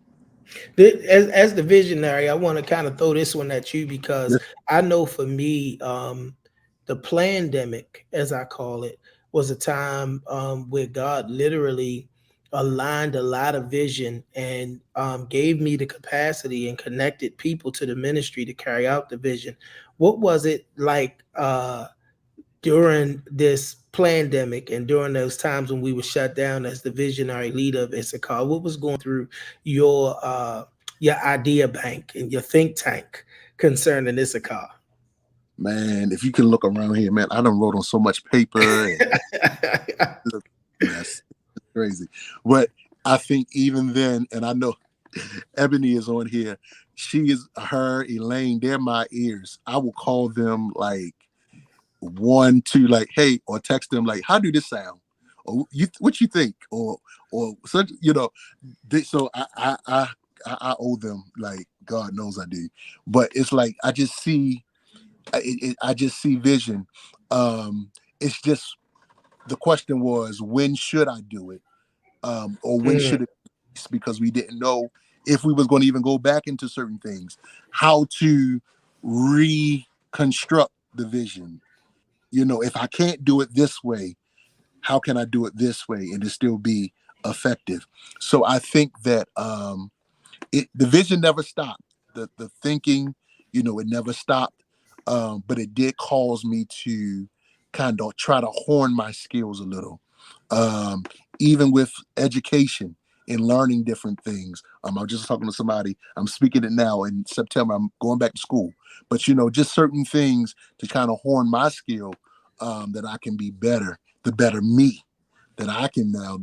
As the visionary, I want to kind of throw this one at you, because Yes. I know for me, the pandemic, as I call it, was a time where God literally aligned a lot of vision and gave me the capacity and connected people to the ministry to carry out the vision. What was it like during this pandemic and during those times when we were shut down as the visionary leader of Issachar? What was going through your idea bank and your think tank concerning Issachar? Man, if you can look around here, man, I done wrote on so much paper. Yes, it's crazy. But I think even then, and I know Ebony is on here, Elaine, they're my ears. I will call them like 1, 2, like, hey, or text them like, how do this sound? Or what you think? Or such, so I owe them, like, God knows I do. But it's like I just see vision. It's just, the question was, when should I do it? Or when should it be? Because we didn't know if we was going to even go back into certain things, how to reconstruct the vision. If I can't do it this way, how can I do it this way and it still be effective? So I think that the vision never stopped. The thinking, it never stopped. But it did cause me to kind of try to hone my skills a little. Even with education and learning different things. I was just talking to somebody, I'm speaking it now in September, I'm going back to school. But, just certain things to kind of hone my skill, that I can be better, the better me, that I can now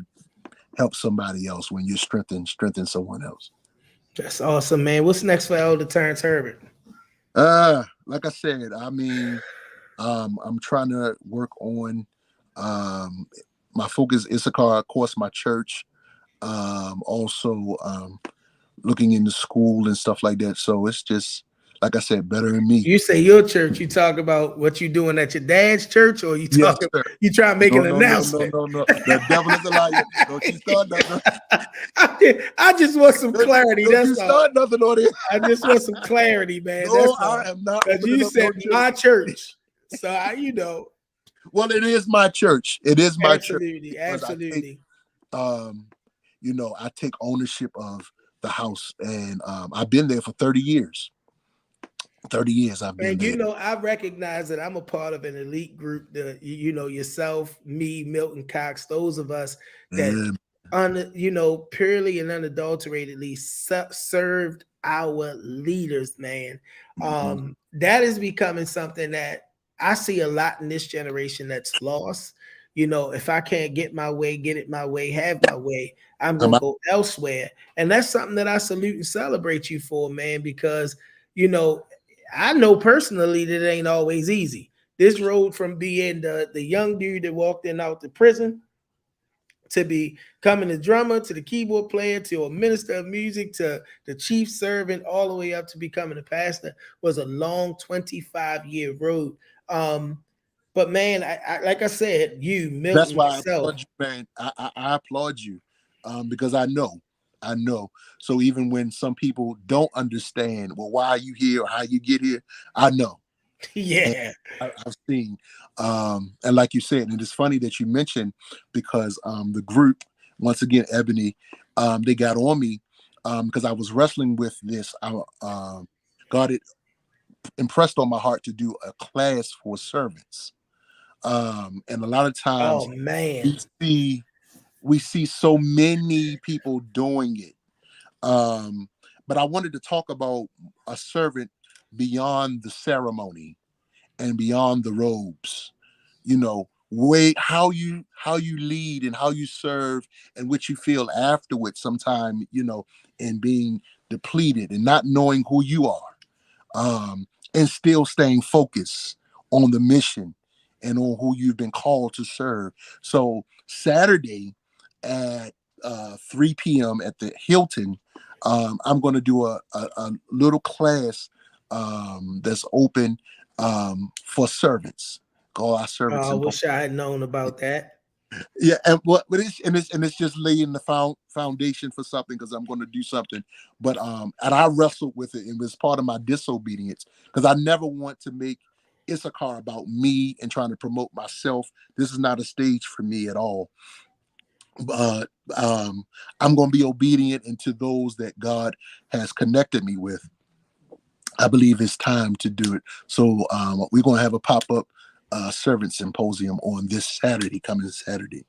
help somebody else when you strengthen someone else. That's awesome, man. What's next for Elder Terrence Herbert? Like I said, I mean, I'm trying to work on my focus, Issachar, of course, my church, also looking into school and stuff like that. So it's just, like I said, better than me. You say your church, you talk about what you doing at your dad's church, or you talk, Yes, you try to make an announcement? No. The devil is a liar. Don't you start nothing. I just want some clarity. Don't you start nothing on it. I just want some clarity, man. No, I am not. Because you said my church. So Well, it is my church. It is my church. Absolutely. I take ownership of the house, and I've been there for 30 years. 30 years I've been there. I recognize that I'm a part of an elite group, yourself, me, Milton Cox, those of us that, purely and unadulteratedly served our leaders, man. That is becoming something that I see a lot in this generation that's lost. If I can't get my way, get it my way, have my way, I'm going to go elsewhere. And that's something that I salute and celebrate you for, man, because, I know personally that it ain't always easy. This road from being the young dude that walked in out the prison to becoming a drummer, to the keyboard player, to a minister of music, to the chief servant, all the way up to becoming a pastor, was a long 25-year road. But man, I like I said, you, Milton, that's why yourself, I applaud you, man. I applaud you, because I know. So even when some people don't understand, well, why are you here or how you get here, I know. Yeah, I've seen. And like you said, and it's funny that you mentioned, because the group, once again, Ebony, they got on me because I was wrestling with this. God had impressed on my heart to do a class for servants. And a lot of Oh times man. we see so many people doing it. But I wanted to talk about a servant beyond the ceremony and beyond the robes. You know, how you lead and how you serve and what you feel afterwards. Sometime, in being depleted and not knowing who you are, and still staying focused on the mission and on who you've been called to serve. So Saturday at 3 p.m. at the Hilton, I'm going to do a little class that's open for servants. Call our servants I and wish I had known about that. yeah, and it's just laying the foundation for something, because I'm going to do something. But and I wrestled with it. It was part of my disobedience, because I never want to make Issachar about me and trying to promote myself. This is not a stage for me at all. But I'm going to be obedient into those that God has connected me with. I believe it's time to do it. So we're going to have a pop-up servant symposium on this Saturday, coming Saturday.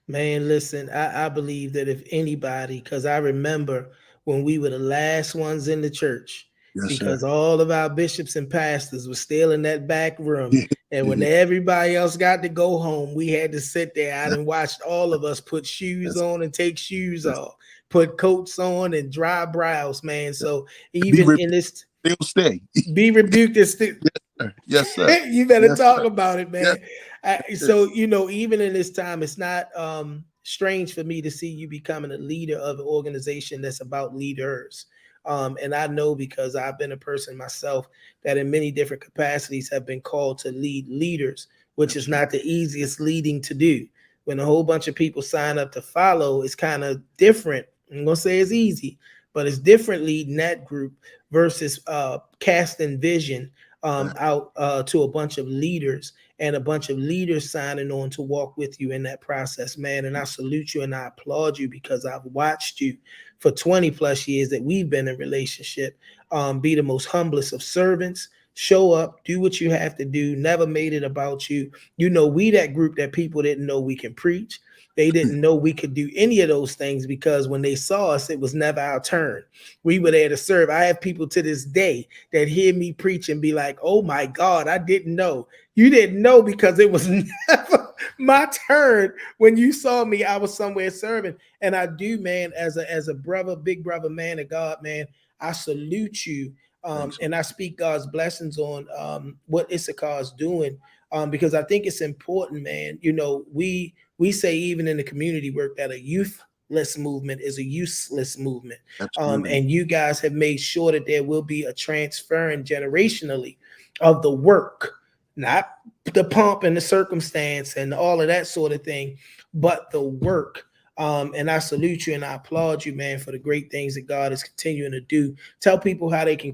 Man, listen, I believe that if anybody, because I remember when we were the last ones in the church, Yes, because sir. all of our bishops and pastors were still in that back room. Yeah. And when everybody else got to go home, we had to sit there. I done watched all of us put shoes on and take shoes off, put coats on and dry brows, man. So even in this, they'll stay. be rebuked and still. Yes, sir. You better Yes, talk sir. about it, man. So even in this time, it's not strange for me to see you becoming a leader of an organization that's about leaders. And I know, because I've been a person myself that in many different capacities have been called to lead leaders, which is not the easiest leading to do. When a whole bunch of people sign up to follow, it's kind of different. I'm gonna say it's easy, but it's different leading that group versus casting vision out to a bunch of leaders, and a bunch of leaders signing on to walk with you in that process, man. And I salute you and I applaud you, because I've watched you for 20 plus years that we've been in relationship, be the most humblest of servants, show up, do what you have to do, never made it about you. We that group that people didn't know we can preach. They didn't know we could do any of those things, because when they saw us, it was never our turn. We were there to serve. I have people to this day that hear me preach and be like, oh my God, I didn't know. You didn't know because it was never my turn. When you saw me, I was somewhere serving. And I do, man, as a brother, big brother, man of God, man, I salute you. And I speak God's blessings on what Issachar is doing, because I think it's important, man. We say even in the community work that a youthless movement is a useless movement. And you guys have made sure that there will be a transferring generationally of the work, not the pomp and the circumstance and all of that sort of thing, but the work. And I salute you and I applaud you, man, for the great things that God is continuing to do. Tell people how they can,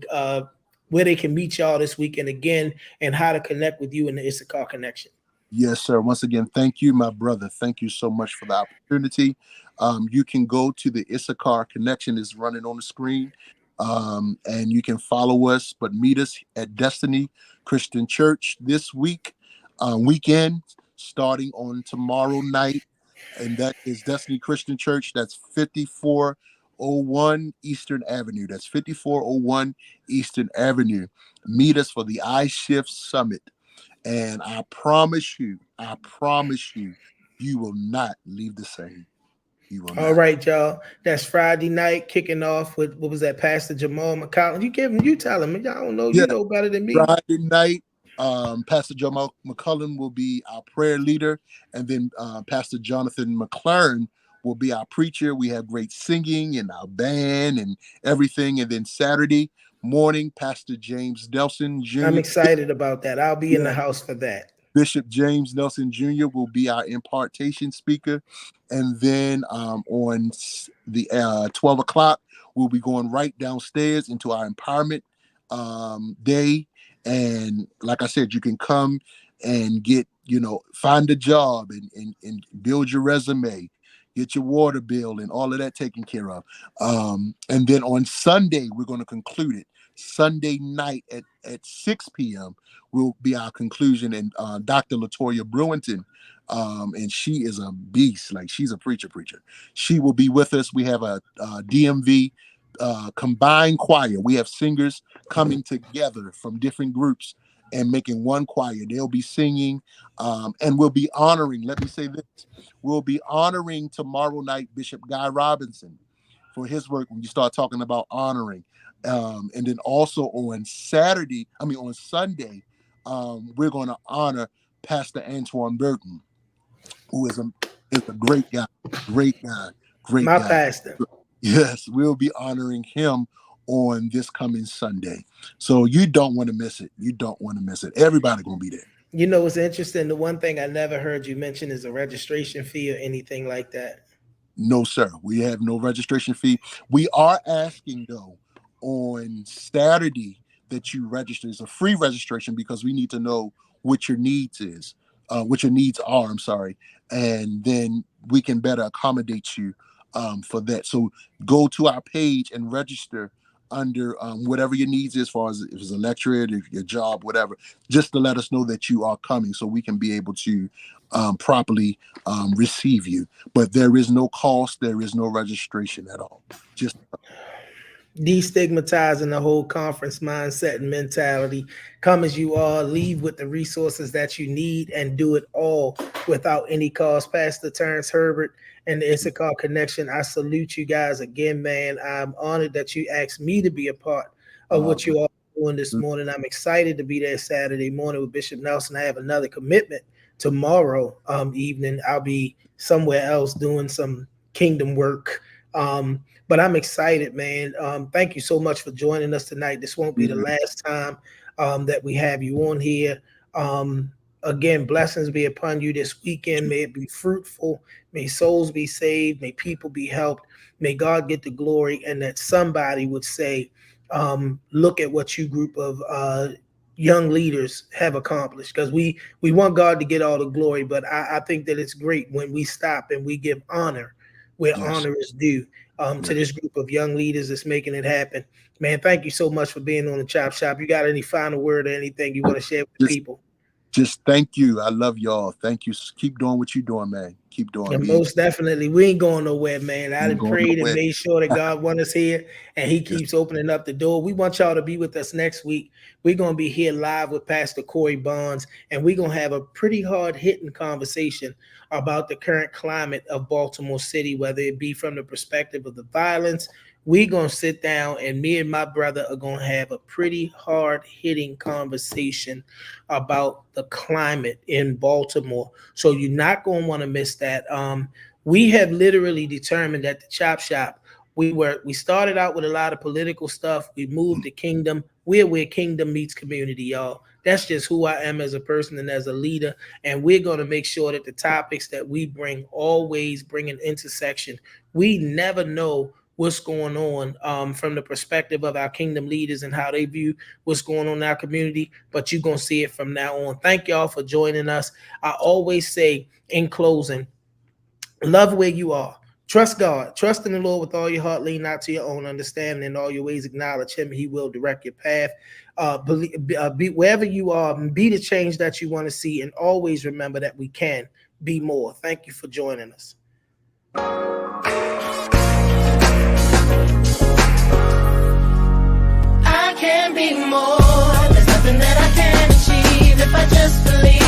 where they can meet y'all this weekend again, and how to connect with you in the Issachar Connection. Yes, sir. Once again, thank you, my brother. Thank you so much for the opportunity. You can go to the Issachar Connection, is running on the screen, and you can follow us, but meet us at Destiny Christian Church this weekend, starting on tomorrow night. And that is Destiny Christian Church. That's 5401 Eastern Avenue. That's 5401 Eastern Avenue. Meet us for the iShift Summit. And I promise you, you will not leave the same. You will not. All right, y'all. That's Friday night, kicking off with, what was that, Pastor Jamal McCollum? You tell him. Y'all don't know. Yeah. You know better than me. Friday night, Pastor Jamal McCullum will be our prayer leader, and then Pastor Jonathan McLaren will be our preacher. We have great singing and our band and everything. And then Saturday morning, Pastor James Nelson Jr. I'm excited about that. I'll be in the house for that. Bishop James Nelson Jr. will be our impartation speaker. And then on the 12 o'clock, we'll be going right downstairs into our empowerment day. And like I said, you can come and get, find a job and build your resume. get your water bill and all of that taken care of. And then on Sunday, we're going to conclude it. Sunday night at 6 p.m. will be our conclusion. And Dr. Latoya Brewington, and she is a beast. Like, she's a preacher. She will be with us. We have a DMV combined choir. We have singers coming together from different groups and making one choir. They'll be singing, and we'll be honoring, let me say this, we'll be honoring tomorrow night Bishop Guy Robinson for his work when you start talking about honoring. And then also on Sunday, we're going to honor Pastor Antoine Burton, who is a great guy. My pastor. Yes, we'll be honoring him on this coming Sunday. So you don't want to miss it. Everybody going to be there. You know, what's interesting, the one thing I never heard you mention is a registration fee or anything like that. No, sir. We have no registration fee. We are asking, though, on Saturday that you register. It's a free registration because we need to know what your needs are, and then we can better accommodate you for that. So go to our page and register under whatever your needs is, as far as if it's a lecturate, if your job, whatever, just to let us know that you are coming so we can be able to properly receive you. But there is no cost, there is no registration at all. Just destigmatizing the whole conference mindset and mentality. Come as you are, leave with the resources that you need, and do it all without any cost. Pastor Terrence, Herbert, and the Issachar Connection, I salute you guys again, man. I'm honored that you asked me to be a part of what you all are doing this morning. I'm excited to be there Saturday morning with Bishop Nelson. I have another commitment tomorrow evening. I'll be somewhere else doing some kingdom work. But I'm excited, man. Thank you so much for joining us tonight. This won't be the last time that we have you on here. Again, blessings be upon you this weekend. May it be fruitful. May souls be saved. May people be helped. May God get the glory, and that somebody would say, look at what you group of young leaders have accomplished, because we want God to get all the glory. But I think that it's great when we stop and we give honor where honor is due. To this group of young leaders that's making it happen. Man, thank you so much for being on the Chop Shop. You got any final word or anything you want to share with the people? Just thank you. I love y'all. Thank you. Keep doing what you're doing, man. Keep doing it. Most definitely. We ain't going nowhere, man. I done prayed and made sure that God wants us here, and he keeps opening up the door. We want y'all to be with us next week. We're going to be here live with Pastor Corey Bonds, and we're going to have a pretty hard-hitting conversation about the current climate of Baltimore City, whether it be from the perspective of the violence. We're going to sit down, and me and my brother are going to have a pretty hard-hitting conversation about the climate in Baltimore. So you're not going to want to miss that. We have literally determined at the Chop Shop, we started out with a lot of political stuff. We moved to kingdom. We're where kingdom meets community, y'all. That's just who I am as a person and as a leader. And we're going to make sure that the topics that we bring always bring an intersection. We never know what's going on from the perspective of our kingdom leaders and how they view what's going on in our community, but you're going to see it from now on. Thank y'all for joining us. I always say in closing, love where you are. Trust God. Trust in the Lord with all your heart. Lean not to your own understanding. In all your ways acknowledge him. He will direct your path. Be wherever you are, be the change that you want to see, and always remember that we can be more. Thank you for joining us. I can be more. There's nothing that I can't achieve if I just believe.